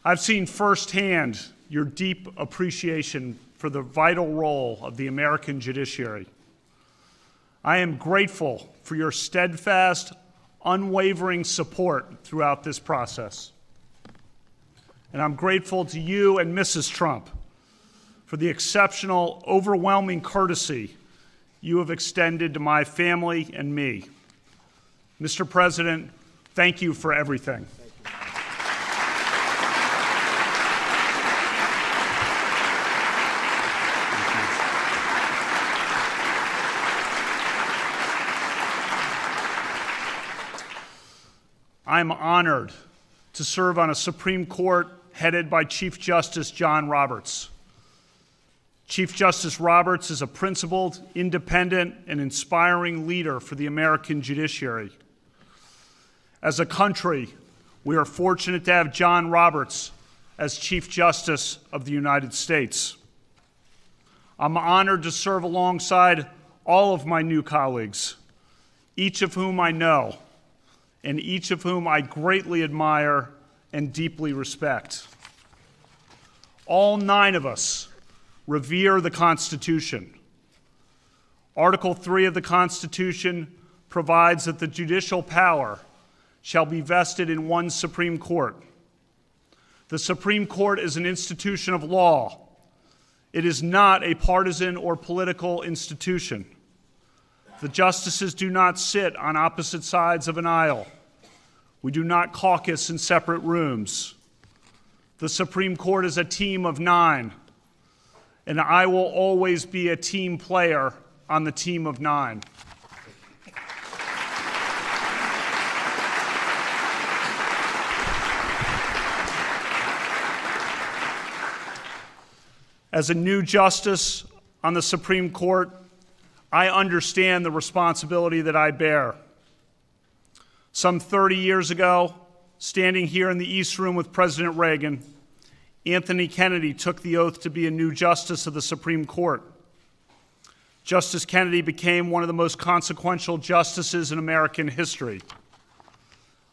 I've seen firsthand your deep appreciation for the vital role of the American judiciary. I am grateful for your steadfast, unwavering support throughout this process. And I'm grateful to you and Mrs. Trump for the exceptional, overwhelming courtesy you have extended to my family and me. Mr. President, thank you for everything. I'm honored to serve on a Supreme Court headed by Chief Justice John Roberts. Chief Justice Roberts is a principled, independent, and inspiring leader for the American judiciary. As a country, we are fortunate to have John Roberts as Chief Justice of the United States. I'm honored to serve alongside all of my new colleagues, each of whom I know, and each of whom I greatly admire and deeply respect. All 9 of us revere the Constitution. Article 3 of the Constitution provides that the judicial power shall be vested in one Supreme Court. The Supreme Court is an institution of law. It is not a partisan or political institution. The justices do not sit on opposite sides of an aisle. We do not caucus in separate rooms. The Supreme Court is a team of 9, and I will always be a team player on the team of 9. As a new justice on the Supreme Court, I understand the responsibility that I bear. Some 30 years ago, standing here in the East Room with President Reagan, Anthony Kennedy took the oath to be a new justice of the Supreme Court. Justice Kennedy became one of the most consequential justices in American history.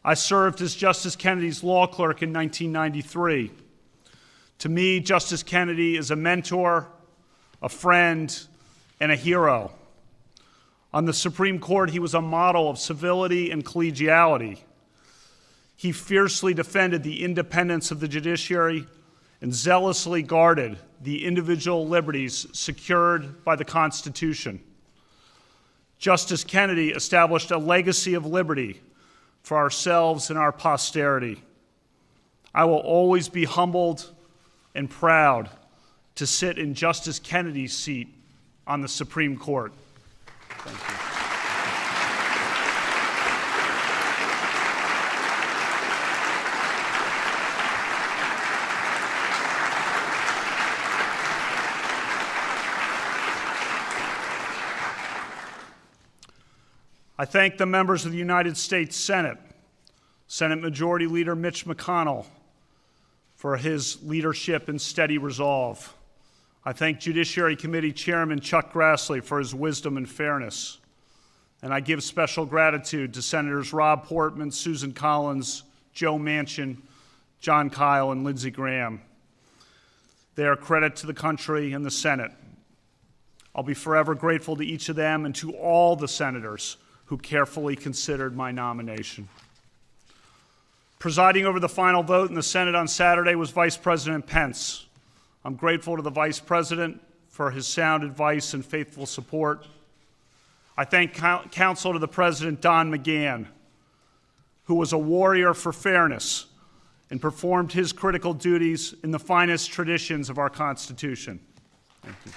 I served as Justice Kennedy's law clerk in 1993. To me, Justice Kennedy is a mentor, a friend, and a hero. On the Supreme Court, he was a model of civility and collegiality. He fiercely defended the independence of the judiciary and zealously guarded the individual liberties secured by the Constitution. Justice Kennedy established a legacy of liberty for ourselves and our posterity. I will always be humbled and proud to sit in Justice Kennedy's seat on the Supreme Court. Thank you. I thank the members of the United States Senate, Senate Majority Leader Mitch McConnell, for his leadership and steady resolve. I thank Judiciary Committee Chairman Chuck Grassley for his wisdom and fairness. And I give special gratitude to Senators Rob Portman, Susan Collins, Joe Manchin, John Kyle, and Lindsey Graham. They are a credit to the country and the Senate. I'll be forever grateful to each of them and to all the senators who carefully considered my nomination. Presiding over the final vote in the Senate on Saturday was Vice President Pence. I'm grateful to the Vice President for his sound advice and faithful support. I thank counsel to the President, Don McGahn, who was a warrior for fairness and performed his critical duties in the finest traditions of our Constitution. Thank you.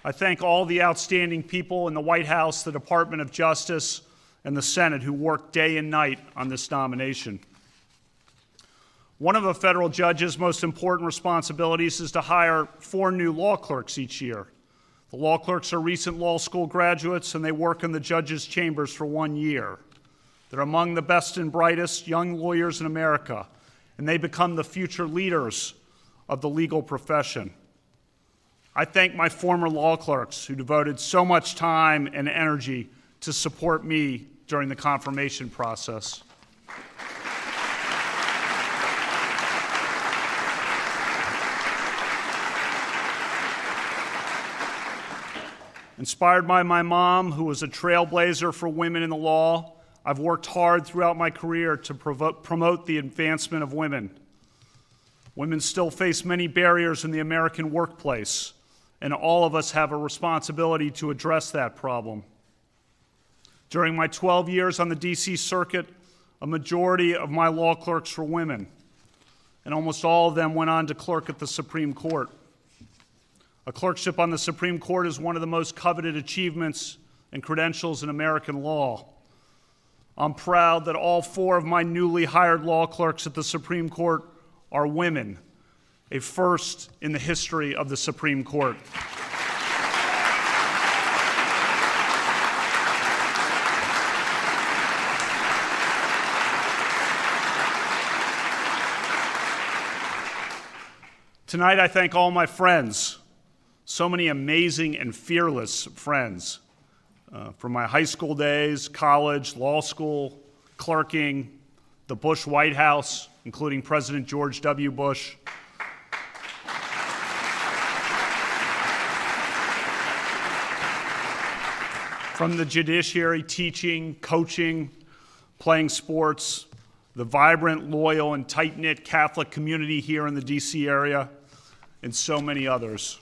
I thank all the outstanding people in the White House, the Department of Justice, and the Senate who worked day and night on this nomination. One of a federal judge's most important responsibilities is to hire 4 new law clerks each year. The law clerks are recent law school graduates, and they work in the judge's chambers for 1 year. They're among the best and brightest young lawyers in America, and they become the future leaders of the legal profession. I thank my former law clerks who devoted so much time and energy to support me during the confirmation process. Inspired by my mom, who was a trailblazer for women in the law, I've worked hard throughout my career to promote the advancement of women. Women still face many barriers in the American workplace, and all of us have a responsibility to address that problem. During my 12 years on the D.C. Circuit, a majority of my law clerks were women, and almost all of them went on to clerk at the Supreme Court. A clerkship on the Supreme Court is one of the most coveted achievements and credentials in American law. I'm proud that all 4 of my newly hired law clerks at the Supreme Court are women, a first in the history of the Supreme Court. Tonight, I thank all my friends, so many amazing and fearless friends, from my high school days, college, law school, clerking, the Bush White House, including President George W. Bush. From the judiciary, teaching, coaching, playing sports, the vibrant, loyal, and tight-knit Catholic community here in the D.C. area, and so many others.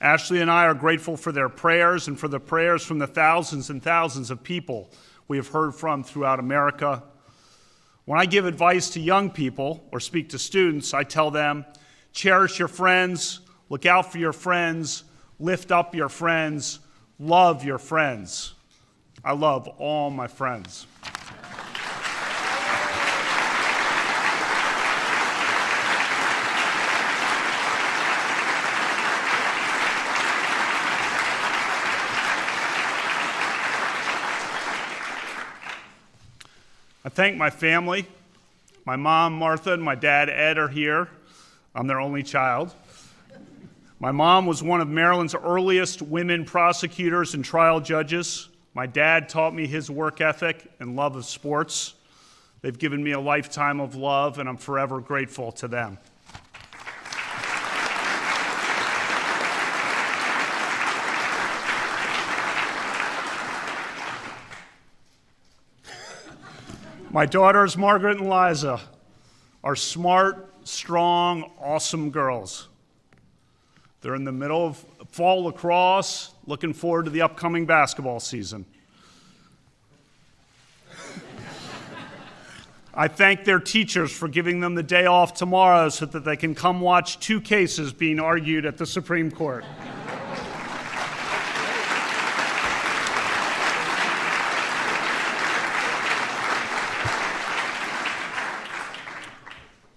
Ashley and I are grateful for their prayers and for the prayers from the thousands and thousands of people we have heard from throughout America. When I give advice to young people or speak to students, I tell them, cherish your friends, look out for your friends, lift up your friends, love your friends. I love all my friends. I thank my family. My mom, Martha, and my dad, Ed, are here. I'm their only child. My mom was one of Maryland's earliest women prosecutors and trial judges. My dad taught me his work ethic and love of sports. They've given me a lifetime of love, and I'm forever grateful to them. My daughters, Margaret and Liza, are smart, strong, awesome girls. They're in the middle of fall lacrosse, looking forward to the upcoming basketball season. I thank their teachers for giving them the day off tomorrow so that they can come watch 2 cases being argued at the Supreme Court.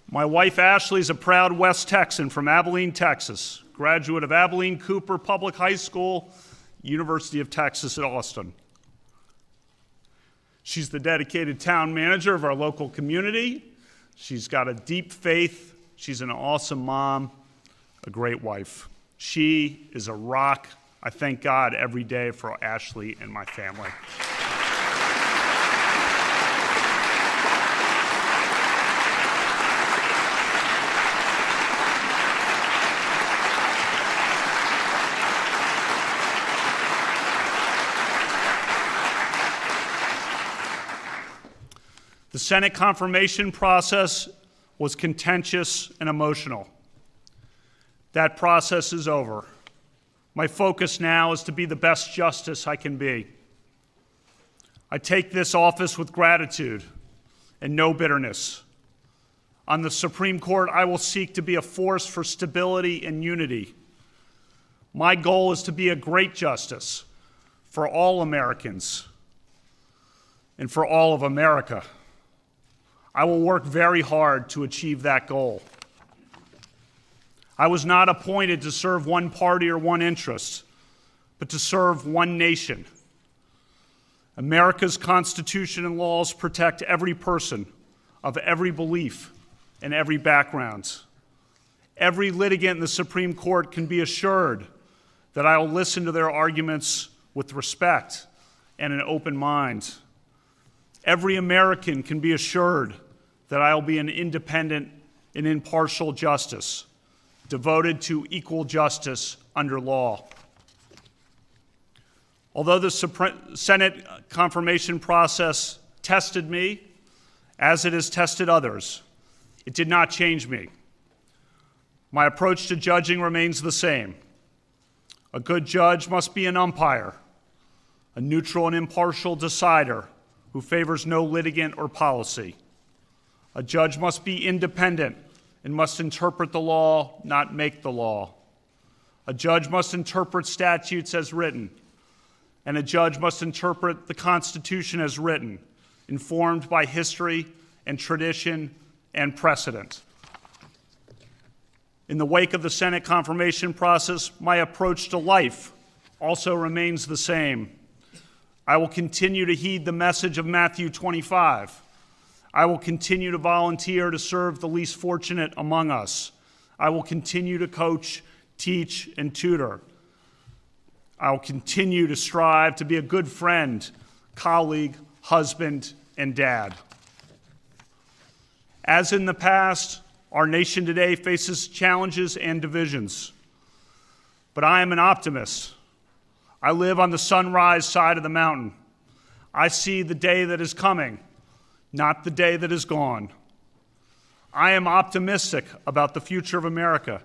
My wife, Ashley, is a proud West Texan from Abilene, Texas, graduate of Abilene Cooper Public High School, University of Texas at Austin. She's the dedicated town manager of our local community. She's got a deep faith. She's an awesome mom, a great wife. She is a rock. I thank God every day for Ashley and my family. The Senate confirmation process was contentious and emotional. That process is over. My focus now is to be the best justice I can be. I take this office with gratitude and no bitterness. On the Supreme Court, I will seek to be a force for stability and unity. My goal is to be a great justice for all Americans and for all of America. I will work very hard to achieve that goal. I was not appointed to serve one party or one interest, but to serve one nation. America's Constitution and laws protect every person of every belief and every background. Every litigant in the Supreme Court can be assured that I will listen to their arguments with respect and an open mind. Every American can be assured that I will be an independent and impartial justice, devoted to equal justice under law. Although the Senate confirmation process tested me, as it has tested others, it did not change me. My approach to judging remains the same. A good judge must be an umpire, a neutral and impartial decider who favors no litigant or policy. A judge must be independent and must interpret the law, not make the law. A judge must interpret statutes as written, and a judge must interpret the Constitution as written, informed by history and tradition and precedent. In the wake of the Senate confirmation process, my approach to life also remains the same. I will continue to heed the message of Matthew 25. I will continue to volunteer to serve the least fortunate among us. I will continue to coach, teach, and tutor. I will continue to strive to be a good friend, colleague, husband, and dad. As in the past, our nation today faces challenges and divisions. But I am an optimist. I live on the sunrise side of the mountain. I see the day that is coming, not the day that is gone. I am optimistic about the future of America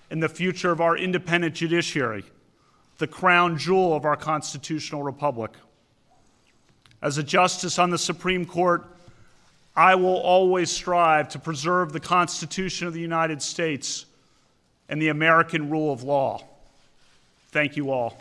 and the future of our independent judiciary, the crown jewel of our constitutional republic. As a justice on the Supreme Court, I will always strive to preserve the Constitution of the United States and the American rule of law. Thank you all.